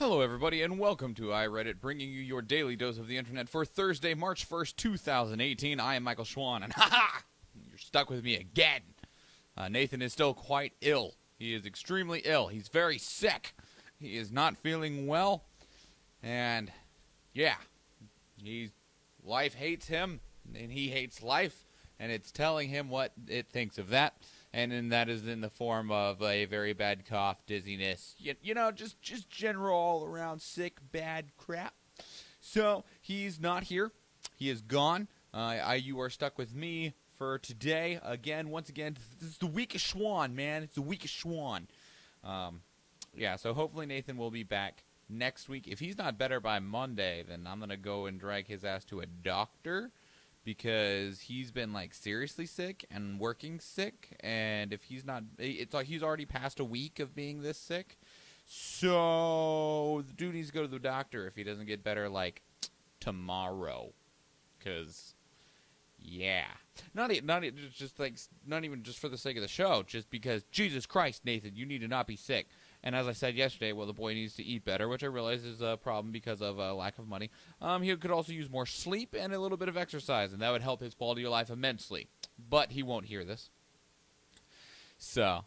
Hello everybody and welcome to iReadit, bringing you your daily dose of the internet for Thursday, March 1st, 2018. I am Michael Schwahn, and you're stuck with me again. Nathan is still quite ill. He is extremely ill. He's very sick. He is not feeling well, and yeah, life hates him, and he hates life, and it's telling him what it thinks of that. And that is in the form of a very bad cough, dizziness, you know, just general all-around sick, bad crap. So, he's not here. He is gone. You are stuck with me for today. Once again, this is the week of Schwahn, man. It's the week of Schwahn. Yeah, so hopefully Nathan will be back next week. If he's not better by Monday, then I'm going to go and drag his ass to a doctor, because he's been, like, seriously sick and working sick, and if he's not, it's like he's already passed a week of being this sick, so the dude needs to go to the doctor if he doesn't get better, like, tomorrow, because, yeah, not even just for the sake of the show, just because, Jesus Christ, Nathan, you need to not be sick. And as I said yesterday, well, the boy needs to eat better, which I realize is a problem because of lack of money. He could also use more sleep and a little bit of exercise, and that would help his quality of life immensely. But he won't hear this. So,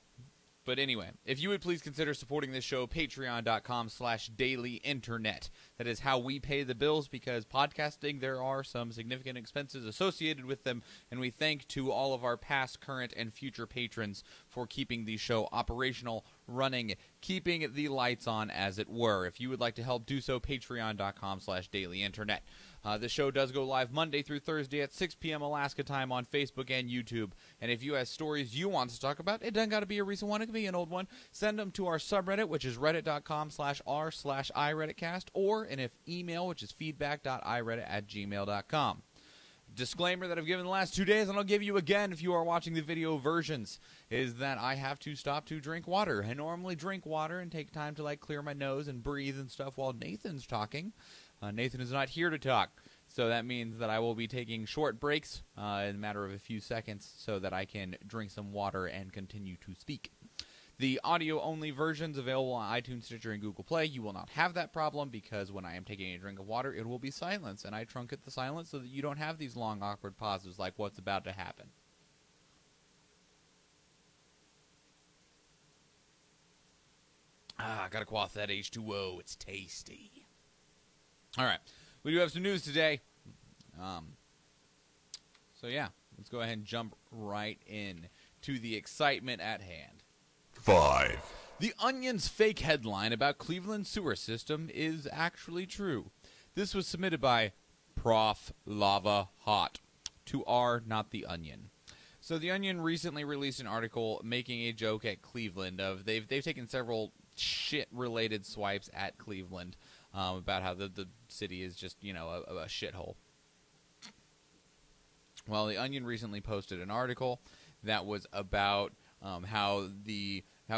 but anyway, if you would please consider supporting this show, patreon.com/dailyinternet. That is how we pay the bills, because podcasting, there are some significant expenses associated with them, and we thank to all of our past, current, and future patrons for keeping the show operational, running, keeping the lights on, as it were. If you would like to help do so, patreon.com/dailyinternet. The show does go live Monday through Thursday at 6 p.m. Alaska time on Facebook and YouTube. And if you have stories you want to talk about, it doesn't got to be a recent one. It can be an old one. Send them to our subreddit, which is reddit.com/r/iRedditcast, or in an email, which is feedback.ireddit@gmail.com. Disclaimer that I've given the last 2 days, and I'll give you again if you are watching the video versions, is that I have to stop to drink water. I normally drink water and take time to, like, clear my nose and breathe and stuff while Nathan's talking. Nathan is not here to talk, so that means that I will be taking short breaks in a matter of a few seconds so that I can drink some water and continue to speak. The audio-only versions available on iTunes, Stitcher, and Google Play, you will not have that problem, because when I am taking a drink of water, it will be silence, and I truncate the silence so that you don't have these long, awkward pauses like what's about to happen. Gotta quaff that H2O. It's tasty. All right, we do have some news today. So yeah, let's go ahead and jump right in to the excitement at hand. 5. The Onion's fake headline about Cleveland's sewer system is actually true. This was submitted by Prof. Lava Hot to R, not The Onion. So The Onion recently released an article making a joke at Cleveland of they've taken several shit-related swipes at Cleveland about how the city is just, you know, a shithole. Well, The Onion recently posted an article that was about how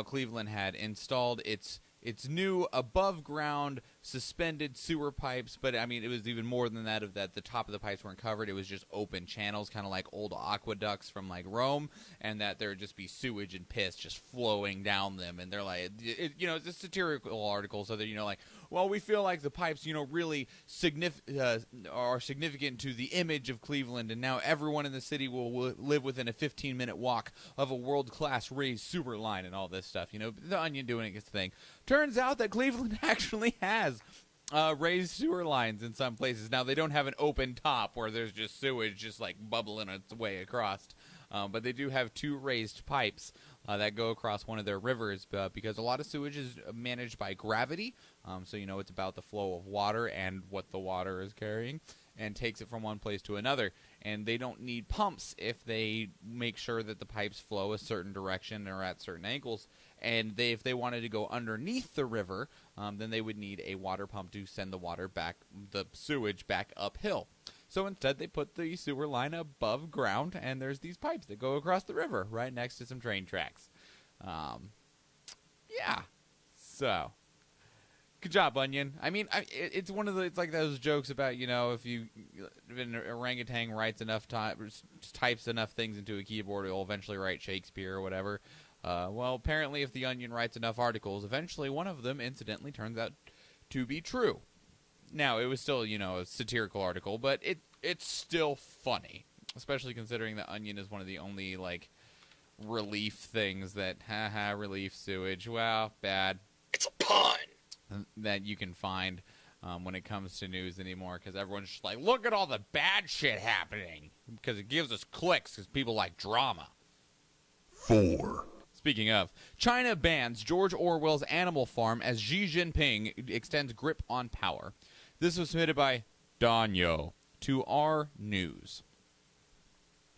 Cleveland had installed its new above-ground suspended sewer pipes, but I mean it was even more than that. The top of the pipes weren't covered; it was just open channels, kind of like old aqueducts from like Rome, and that there would just be sewage and piss just flowing down them. And they're like, it's a satirical article, so that, you know, like, well, we feel like the pipes, you know, really are significant to the image of Cleveland, and now everyone in the city will live within a 15-minute walk of a world-class raised sewer line and all this stuff. You know, The Onion doing its thing. Turns out that Cleveland actually has raised sewer lines in some places. Now, they don't have an open top where there's just sewage just, like, bubbling its way across. But they do have 2 raised pipes that go across one of their rivers, because a lot of sewage is managed by gravity. So, you know, it's about the flow of water and what the water is carrying, and takes it from one place to another. And they don't need pumps if they make sure that the pipes flow a certain direction or at certain angles. And if they wanted to go underneath the river, then they would need a water pump to send the sewage back uphill. So instead, they put the sewer line above ground, and there's these pipes that go across the river right next to some train tracks. Yeah. So, good job, Onion. I mean, it's like those jokes about, you know, if an orangutan types enough things into a keyboard, it'll eventually write Shakespeare or whatever. Well, apparently, if the Onion writes enough articles, eventually one of them, incidentally, turns out to be true. Now, it was still, a satirical article, but it's still funny, especially considering the Onion is one of the only, relief things that, relief sewage, well, bad. It's a pun. That you can find when it comes to news anymore, because everyone's just like, look at all the bad shit happening, because it gives us clicks, because people like drama. 4. Speaking of, China bans George Orwell's Animal Farm as Xi Jinping extends grip on power. This was submitted by Danyo to our news.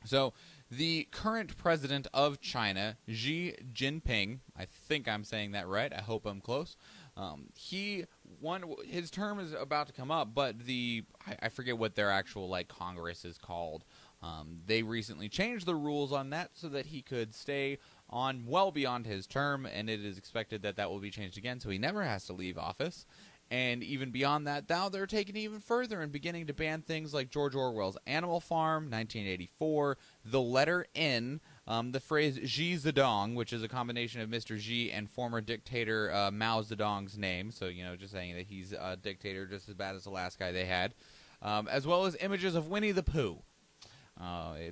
So, the current president of China, Xi Jinping, I think I'm saying that right, I hope I'm close, his term is about to come up, but I forget what their actual, Congress is called. They recently changed the rules on that so that he could stay on well beyond his term, and it is expected that that will be changed again, so he never has to leave office. And even beyond that, now they're taking it even further and beginning to ban things like George Orwell's Animal Farm, 1984, the letter N, the phrase Xi Zedong, which is a combination of Mr. Xi and former dictator Mao Zedong's name, so, just saying that he's a dictator just as bad as the last guy they had, as well as images of Winnie the Pooh.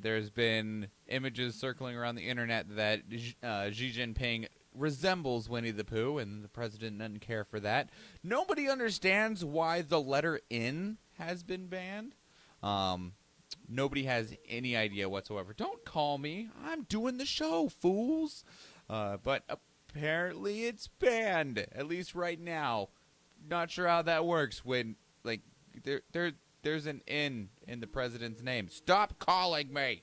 There's been images circling around the internet that Xi Jinping resembles Winnie the Pooh, and the president doesn't care for that. Nobody understands why the letter N has been banned. Nobody has any idea whatsoever. Don't call me. I'm doing the show, fools. But apparently it's banned, at least right now. Not sure how that works when, there's an N in the president's name. Stop calling me.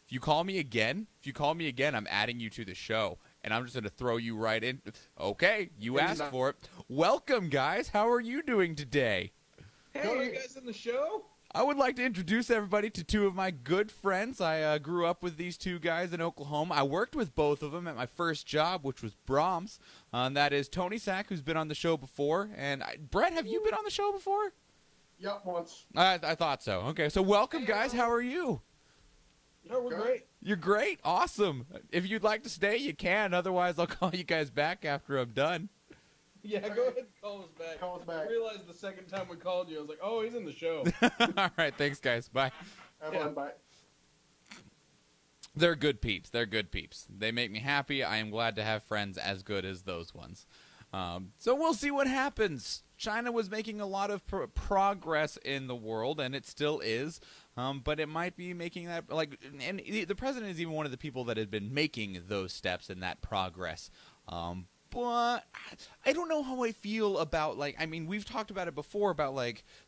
If you call me again, I'm adding you to the show. And I'm just going to throw you right in. Okay, you asked for it. Welcome, guys. How are you doing today? Hey, are you guys in the show? I would like to introduce everybody to two of my good friends. I grew up with these two guys in Oklahoma. I worked with both of them at my first job, which was Brahms. And that is Tony Sack, who's been on the show before. And Brett, have you been on the show before? Yep, once. I thought so. Okay, so welcome, guys. How are you? No, we're great. You're great. Awesome. If you'd like to stay, you can. Otherwise, I'll call you guys back after I'm done. Yeah, go ahead and call us back. I realized the second time we called you, I was like, oh, he's in the show. All right. Thanks, guys. Bye. Bye. They're good peeps. They make me happy. I am glad to have friends as good as those ones. So we'll see what happens. China was making a lot of progress in the world, and it still is. But it might be making that, and the president is even one of the people that had been making those steps in that progress. But I don't know how I feel about, we've talked about it before about,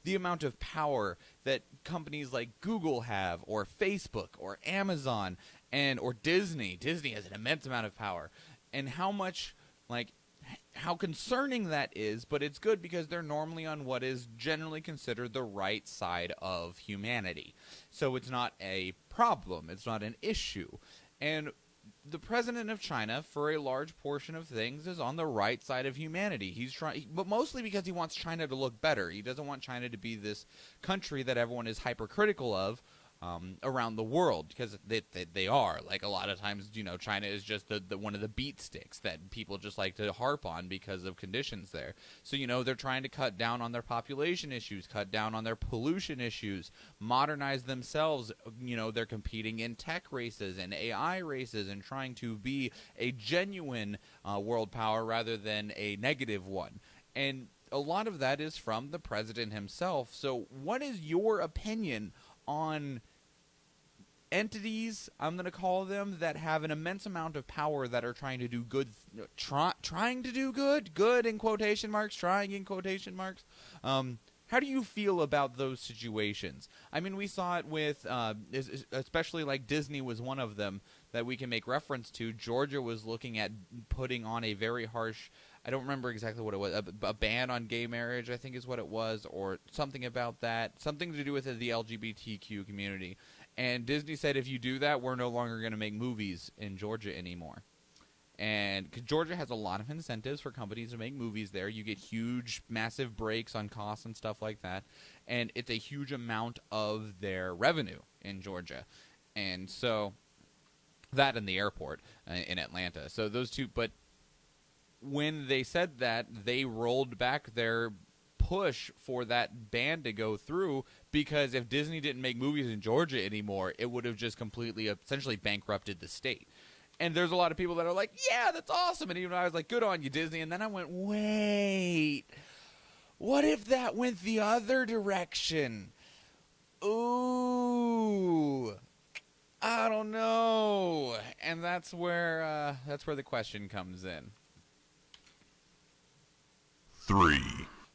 the amount of power that companies like Google have, or Facebook, or Amazon, or Disney. Disney has an immense amount of power. And how much, how concerning that is, but it's good because they're normally on what is generally considered the right side of humanity. So it's not a problem. It's not an issue. And the president of China, for a large portion of things, is on the right side of humanity. He's trying, but mostly because he wants China to look better. He doesn't want China to be this country that everyone is hypercritical of around the world, because they are. A lot of times, China is just the one of the beat sticks that people just like to harp on because of conditions there. So, they're trying to cut down on their population issues, cut down on their pollution issues, modernize themselves. They're competing in tech races and AI races and trying to be a genuine world power rather than a negative one. And a lot of that is from the president himself. So what is your opinion on entities, I'm going to call them, that have an immense amount of power that are trying to do good, trying to do good in quotation marks, trying in quotation marks? How do you feel about those situations? I mean, we saw it with, especially Disney was one of them that we can make reference to. Georgia was looking at putting on a very harsh, I don't remember exactly what it was, a ban on gay marriage, I think is what it was, or something about that, something to do with the LGBTQ community. And Disney said, if you do that, we're no longer going to make movies in Georgia anymore. And 'cause Georgia has a lot of incentives for companies to make movies there. You get huge, massive breaks on costs and stuff like that. And it's a huge amount of their revenue in Georgia. And so that and the airport in Atlanta. So those two, but when they said that, they rolled back their push for that ban to go through, because if Disney didn't make movies in Georgia anymore, it would have just completely, essentially bankrupted the state. And there's a lot of people that are like, yeah, that's awesome. And even I was like, good on you, Disney. And then I went, wait, what if that went the other direction? Ooh, I don't know. And that's where the question comes in. 3.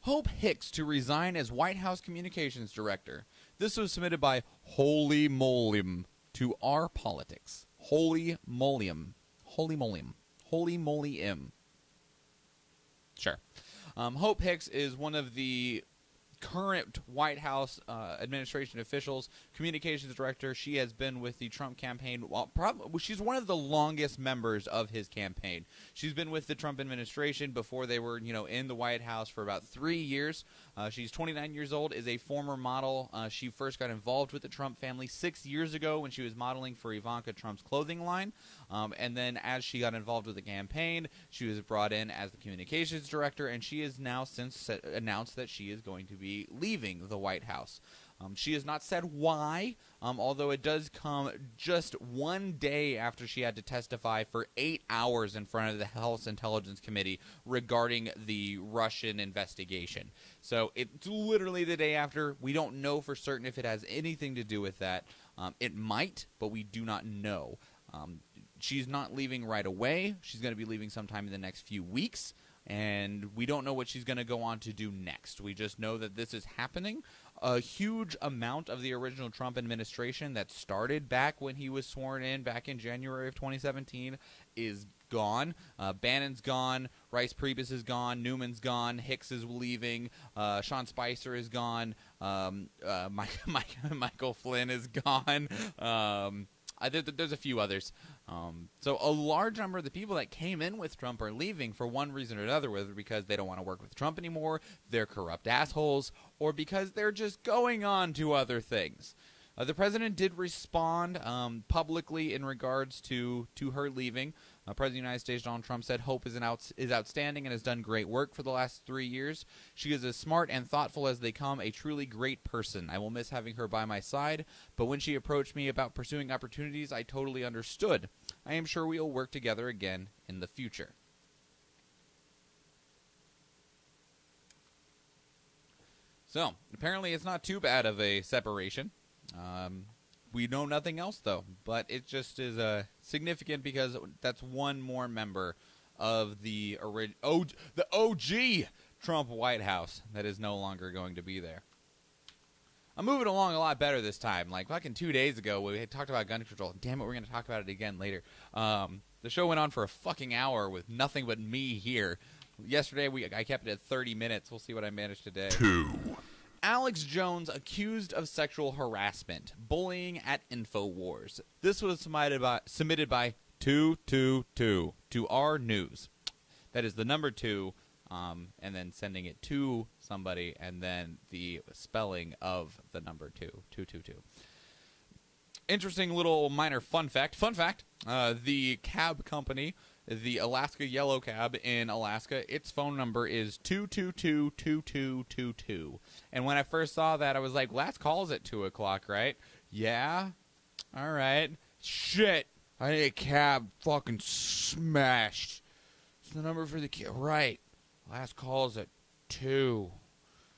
Hope Hicks to resign as White House Communications Director. This was submitted by Holy Molium to Our Politics. Holy Molium. Holy Molium. Holy Molium. Sure. Hope Hicks is one of the current White House administration officials, communications director. She has been with the Trump campaign. Well, she's one of the longest members of his campaign. She's been with the Trump administration before they were, in the White House for about 3 years. She's 29 years old, is a former model. She first got involved with the Trump family 6 years ago when she was modeling for Ivanka Trump's clothing line. And then as she got involved with the campaign, she was brought in as the communications director, and she has now since announced that she is going to be leaving the White House. She has not said why, although it does come just one day after she had to testify for 8 hours in front of the House Intelligence Committee regarding the Russian investigation. So it's literally the day after. We don't know for certain if it has anything to do with that. It might, but we do not know. She's not leaving right away. She's going to be leaving sometime in the next few weeks, and we don't know what she's going to go on to do next. We just know that this is happening. A huge amount of the original Trump administration that started back when he was sworn in back in January of 2017 is gone. Bannon's gone. Rice Priebus is gone. Newman's gone. Hicks is leaving. Sean Spicer is gone. Michael Flynn is gone. There's a few others. So a large number of the people that came in with Trump are leaving for one reason or another, whether because they don't want to work with Trump anymore, they're corrupt assholes, or because they're just going on to other things. The president did respond publicly in regards to her leaving. President of the United States Donald Trump said Hope is outstanding and has done great work for the last 3 years. She is as smart and thoughtful as they come, a truly great person. I will miss having her by my side, but when she approached me about pursuing opportunities, I totally understood. I am sure we will work together again in the future. So, apparently it's not too bad of a separation. We know nothing else, though, but it just is significant because that's one more member of the OG Trump White House that is no longer going to be there. I'm moving along a lot better this time. Like fucking 2 days ago, we had talked about gun control. Damn it, we're going to talk about it again later. The show went on for a fucking hour with nothing but me here. Yesterday, I kept it at 30 minutes. We'll see what I managed today. 2. Alex Jones accused of sexual harassment, bullying at InfoWars. This was submitted by 222 to our news. That is the number 2, and then sending it to somebody, and then the spelling of the number 222. Interesting little minor fun fact. The cab company, the Alaska Yellow Cab in Alaska, its phone number is 222-2222. And when I first saw that, I was like, last call's at 2 o'clock, right? Yeah? All right. Shit. I need a cab fucking smashed. It's the number for the cab. Right. Last call's at 2.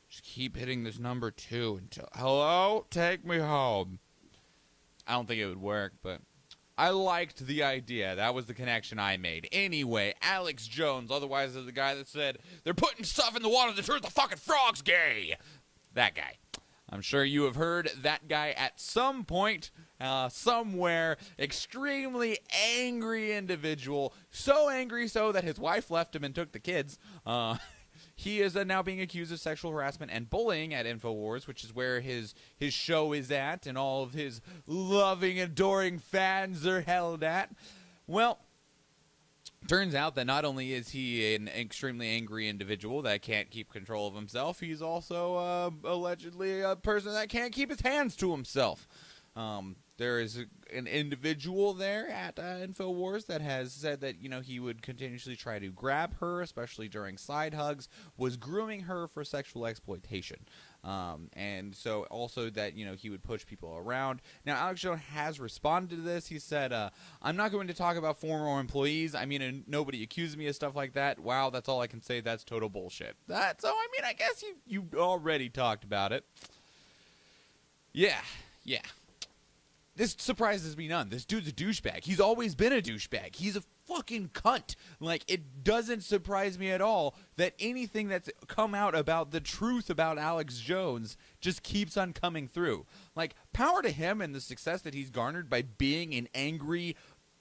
Just keep hitting this number 2 until... Hello? Take me home. I don't think it would work, but... I liked the idea. That was the connection I made. Anyway, Alex Jones, otherwise the guy that said, they're putting stuff in the water that turns the fucking frogs gay. That guy. I'm sure you have heard that guy at some point, somewhere. Extremely angry individual. So angry so that his wife left him and took the kids. He is now being accused of sexual harassment and bullying at InfoWars, which is where his show is at and all of his loving, adoring fans are held at. Well, turns out that not only is he an extremely angry individual that can't keep control of himself, he's also allegedly a person that can't keep his hands to himself. There is an individual there at InfoWars that has said that, he would continuously try to grab her, especially during side hugs, was grooming her for sexual exploitation. And so also that, he would push people around. Now, Alex Jones has responded to this. He said, I'm not going to talk about former employees. I mean, nobody accuses me of stuff like that. Wow, that's all I can say. That's total bullshit. I guess you already talked about it. Yeah. This surprises me none. This dude's a douchebag. He's always been a douchebag. He's a fucking cunt. Like, it doesn't surprise me at all that anything that's come out about the truth about Alex Jones just keeps on coming through. Like, power to him and the success that he's garnered by being an angry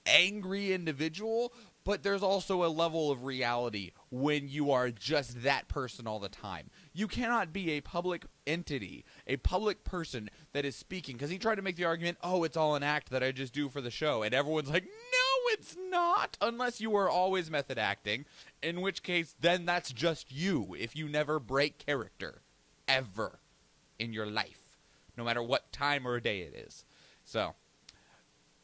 individual, but there's also a level of reality when you are just that person all the time. You cannot be a public entity, a public person that is speaking, because he tried to make the argument, oh, it's all an act that I just do for the show, and everyone's like, no, it's not, unless you are always method acting, in which case, then that's just you, if you never break character, ever, in your life, no matter what time or day it is. So,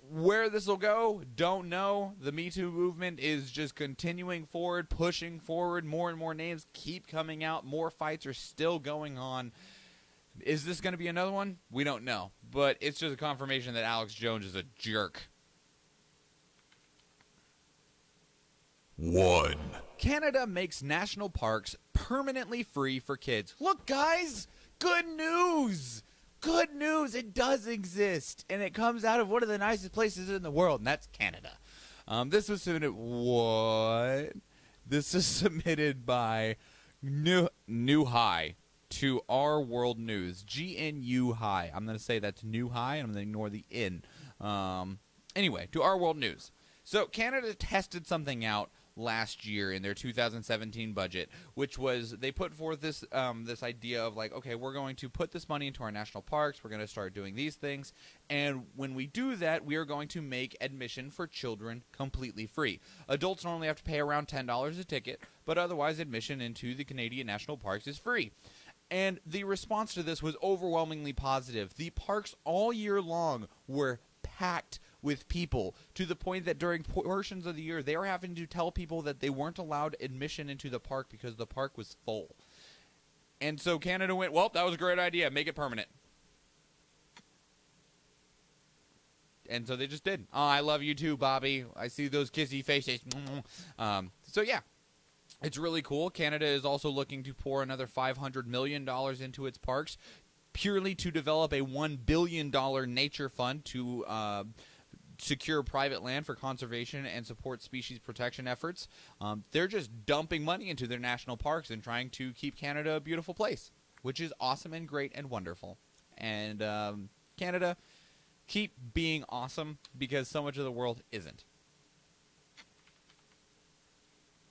where this will go, don't know. The Me Too movement is just continuing forward, pushing forward. More and more names keep coming out. More fights are still going on. Is this going to be another one? We don't know. But it's just a confirmation that Alex Jones is a jerk. 1. Canada makes national parks permanently free for kids. Look, guys, good news. Good news, it does exist, and it comes out of one of the nicest places in the world, and that's Canada. This was submitted, what? This is submitted by New High to Our World News, GNU High. I'm going to say that's New High, and I'm going to ignore the N. Anyway, to Our World News. So Canada tested something out last year in their 2017 budget, which was they put forth this this idea of like, okay, we're going to put this money into our national parks, we're going to start doing these things, and when we do that, we are going to make admission for children completely free. Adults normally have to pay around $10 a ticket, but otherwise admission into the Canadian national parks is free. And the response to this was overwhelmingly positive. The parks all year long were packed with people, to the point that during portions of the year they were having to tell people that they weren't allowed admission into the park because the park was full. And so Canada went, well, that was a great idea, make it permanent. And so they just did. Oh, I love you too, Bobby. I see those kissy faces. So yeah, it's really cool. Canada is also looking to pour another $500 million into its parks, purely to develop a $1 billion nature fund to secure private land for conservation and support species protection efforts. They're just dumping money into their national parks and trying to keep Canada a beautiful place, which is awesome and great and wonderful. And Canada, keep being awesome, because so much of the world isn't.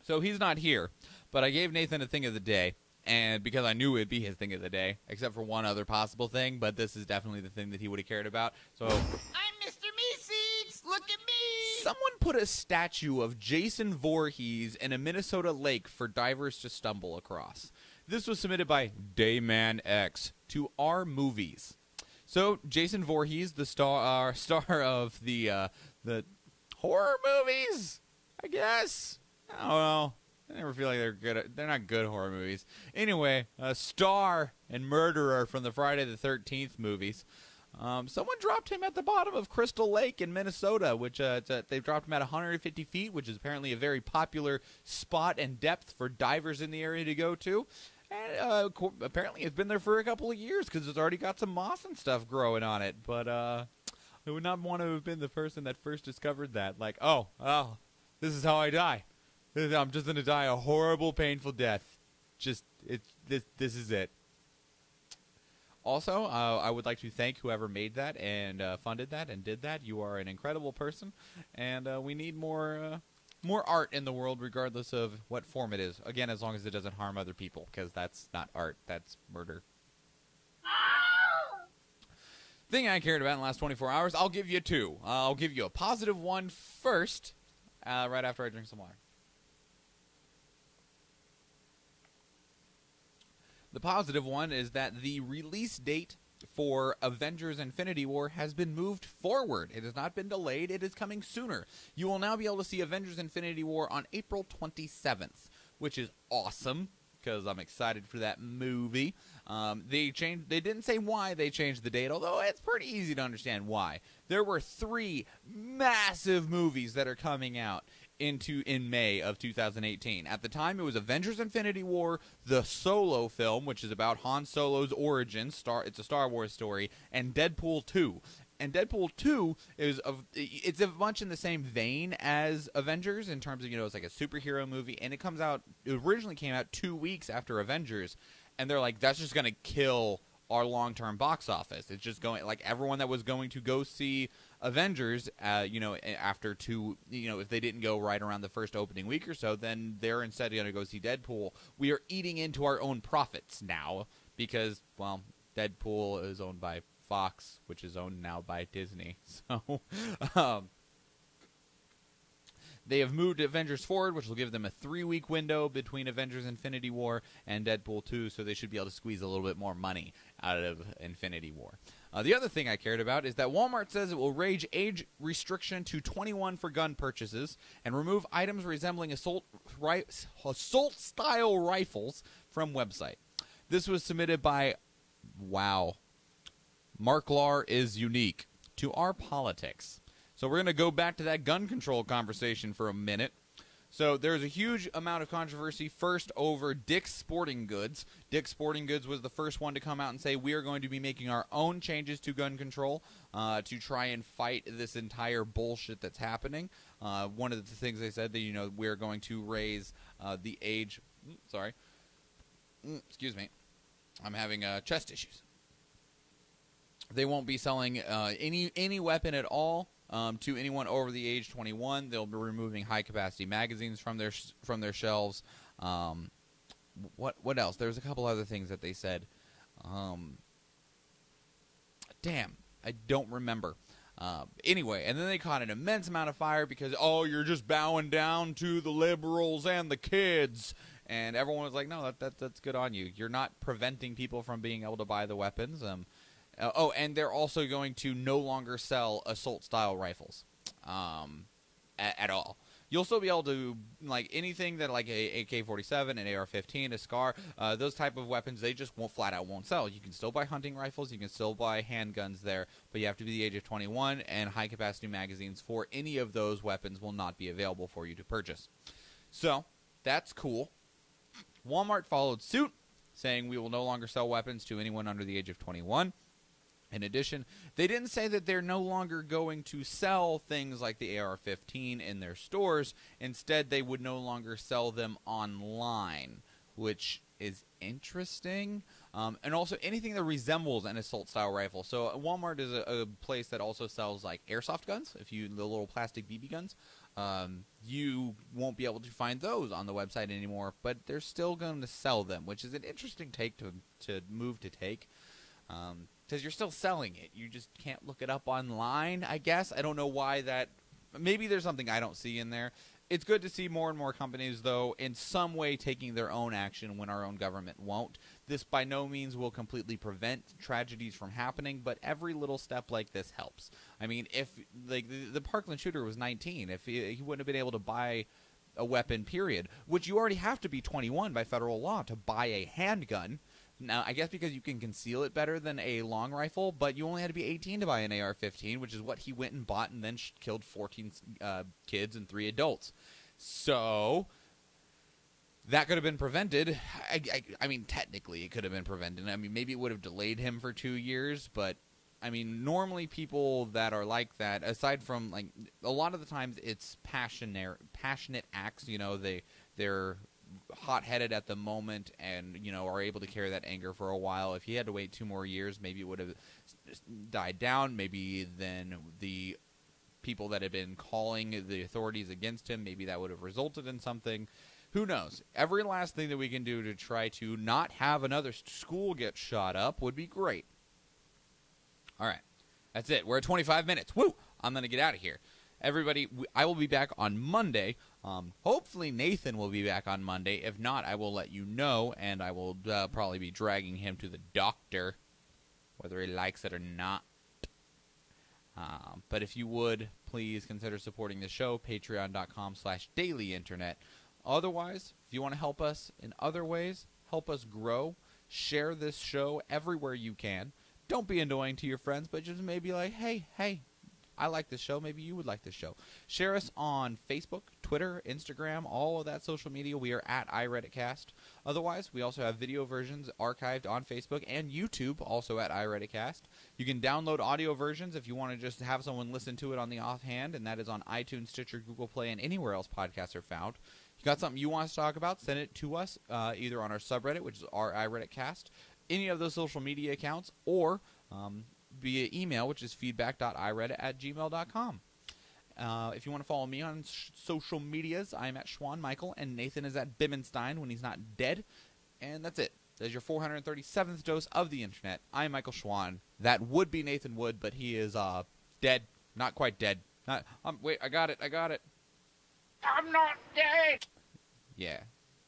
So he's not here, but I gave Nathan a thing of the day, and because I knew it would be his thing of the day, except for one other possible thing, but this is definitely the thing that he would have cared about. So look at me! Someone put a statue of Jason Voorhees in a Minnesota lake for divers to stumble across. This was submitted by Dayman X to Our Movies. So Jason Voorhees, the star of the horror movies, I guess. I don't know. I never feel like they're good. They're not good horror movies. Anyway, a star and murderer from the Friday the 13th movies. Someone dropped him at the bottom of Crystal Lake in Minnesota, which they've dropped him at 150 feet, which is apparently a very popular spot and depth for divers in the area to go to. And apparently it's been there for a couple of years because it's already got some moss and stuff growing on it. But I would not want to have been the person that first discovered that. Like, oh, this is how I die. I'm just going to die a horrible, painful death. This is it. Also, I would like to thank whoever made that and funded that and did that. You are an incredible person, and we need more art in the world, regardless of what form it is. Again, as long as it doesn't harm other people, because that's not art. That's murder. Thing I cared about in the last 24 hours, I'll give you two. I'll give you a positive one first, right after I drink some water. The positive one is that the release date for Avengers Infinity War has been moved forward. It has not been delayed. It is coming sooner. You will now be able to see Avengers Infinity War on April 27th, which is awesome because I'm excited for that movie. They didn't say why they changed the date, although it's pretty easy to understand why. There were 3 massive movies that are coming out in May of 2018. At the time, it was Avengers Infinity War, the Solo film, which is about Han Solo's origin. It's a Star Wars story, and Deadpool 2. And Deadpool 2 it's a much in the same vein as Avengers in terms of, it's like a superhero movie, and it originally came out 2 weeks after Avengers, and they're like, that's just going to kill our long-term box office. It's just going, like, everyone that was going to go see Avengers, after if they didn't go right around the first opening week or so, then they're instead going to go see Deadpool. We are eating into our own profits now because, well, Deadpool is owned by Fox, which is owned now by Disney. So, they have moved Avengers forward, which will give them a 3-week window between Avengers Infinity War and Deadpool 2, so they should be able to squeeze a little bit more money out of Infinity War. The other thing I cared about is that Walmart says it will raise age restriction to 21 for gun purchases and remove items resembling assault-style rifles from website. This was submitted by, Mark Lahr is unique to our politics. So we're going to go back to that gun control conversation for a minute. So there's a huge amount of controversy first over Dick's Sporting Goods. Dick's Sporting Goods was the first one to come out and say we are going to be making our own changes to gun control to try and fight this entire bullshit that's happening. One of the things they said that, we're going to raise the age. Sorry. Excuse me. I'm having chest issues. They won't be selling any weapon at all to anyone over the age 21. They'll be removing high-capacity magazines from their shelves. What else? There's a couple other things that they said. Damn, I don't remember. Anyway, and then they caught an immense amount of fire because, you're just bowing down to the liberals and the kids. And everyone was like, no, that's good on you. You're not preventing people from being able to buy the weapons. And they're also going to no longer sell assault-style rifles at all. You'll still be able to, like, anything that, like, a AK-47, an AR-15, a SCAR, those type of weapons, they just flat out won't sell. You can still buy hunting rifles, you can still buy handguns there, but you have to be the age of 21, and high-capacity magazines for any of those weapons will not be available for you to purchase. So, that's cool. Walmart followed suit, saying we will no longer sell weapons to anyone under the age of 21. In addition, they didn't say that they're no longer going to sell things like the AR-15 in their stores. Instead, they would no longer sell them online, which is interesting. And also anything that resembles an assault-style rifle. So Walmart is a place that also sells like airsoft guns, the little plastic BB guns. You won't be able to find those on the website anymore, but they're still going to sell them, which is an interesting take to move to take. Because you're still selling it. You just can't look it up online, I guess. I don't know why that. Maybe there's something I don't see in there. It's good to see more and more companies, though, in some way taking their own action when our own government won't. This by no means will completely prevent tragedies from happening, but every little step like this helps. I mean, if the Parkland shooter was 19, if he wouldn't have been able to buy a weapon, period, which you already have to be 21 by federal law to buy a handgun. Now, I guess because you can conceal it better than a long rifle, but you only had to be 18 to buy an AR-15, which is what he went and bought and then killed 14 kids and 3 adults. So, that could have been prevented. I mean, technically it could have been prevented. I mean, maybe it would have delayed him for 2 years, but, I mean, normally people that are like that, aside from, like, a lot of the times it's passionate acts, they're hot-headed at the moment and, are able to carry that anger for a while. If he had to wait 2 more years, maybe it would have died down. Maybe then the people that had been calling the authorities against him, maybe that would have resulted in something. Who knows? Every last thing that we can do to try to not have another school get shot up would be great. All right. That's it. We're at 25 minutes. Woo! I'm going to get out of here. Everybody, I will be back on Monday. Hopefully Nathan will be back on Monday. If not, I will let you know, and I will probably be dragging him to the doctor. whether he likes it or not. But if you would, please consider supporting the show, patreon.com/dailyinternet. Otherwise, if you want to help us in other ways, help us grow, share this show everywhere you can. Don't be annoying to your friends, but just maybe like, hey, I like this show. Maybe you would like this show. Share us on Facebook, Twitter, Instagram, all of that social media. We are at iReaditCast. Otherwise, we also have video versions archived on Facebook and YouTube, also at iReaditCast. You can download audio versions if you want to just have someone listen to it on the offhand, and that is on iTunes, Stitcher, Google Play, and anywhere else podcasts are found. If you got something you want us to talk about, send it to us either on our subreddit, which is our iReaditCast, any of those social media accounts, or via email, which is feedback.ireadit@gmail.com. If you want to follow me on social medias, I'm at Schwahn Michael, and Nathan is at Bimmenstein when he's not dead. And that's it. There's your 437th dose of the internet. I'm Michael Schwahn. That would be Nathan Wood, but he is dead. Not quite dead. Wait, I got it. I'm not dead! Yeah,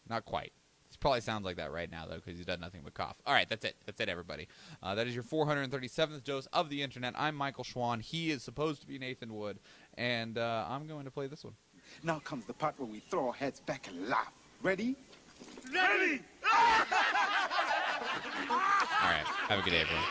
not quite. He probably sounds like that right now, though, because he's done nothing but cough. All right, that's it. That's it, everybody. That is your 437th dose of the internet. I'm Michael Schwahn. He is supposed to be Nathan Wood, and I'm going to play this one. Now comes the part where we throw our heads back and laugh. Ready? Ready! All right, have a good day, everyone.